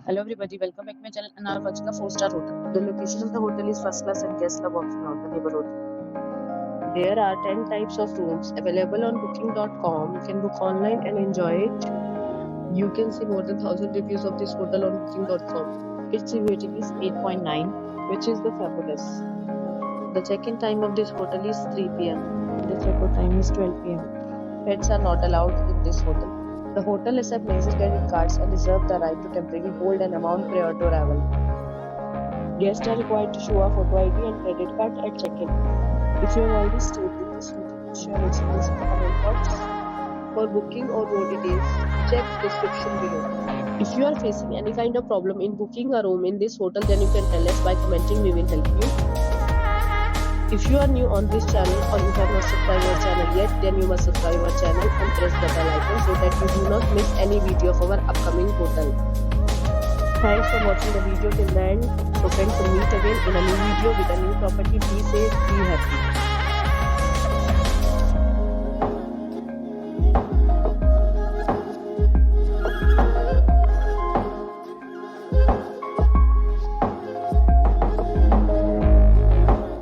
Hello everybody, welcome back to my channel and now watching a 4-star hotel. The location of the hotel is first class and guests love walking around the neighborhood. There are 10 types of rooms available on booking.com. You can book online and enjoy it. You can see more than 1000 reviews of this hotel on booking.com. Its rating is 8.9, which is the fabulous. The check-in time of this hotel is 3 p.m. The check-out time is 12 p.m. Pets are not allowed in this hotel. The hotel accepts major credit cards and reserves the right to temporarily hold an amount prior to arrival. Guests are required to show a photo ID and credit card at check-in. If you have already stayed with this hotel, please share experience in the comment box. For booking or more details, check description below. If you are facing any kind of problem in booking a room in this hotel, then you can tell us by commenting. We will help you. If you are new on this channel or you have not subscribed our channel yet, then you must subscribe our channel and press the bell icon so that you do not miss any video of our upcoming hotel. Thanks for watching the video till the end. So friends, we'll meet again in a new video with a new property. Be safe, be happy.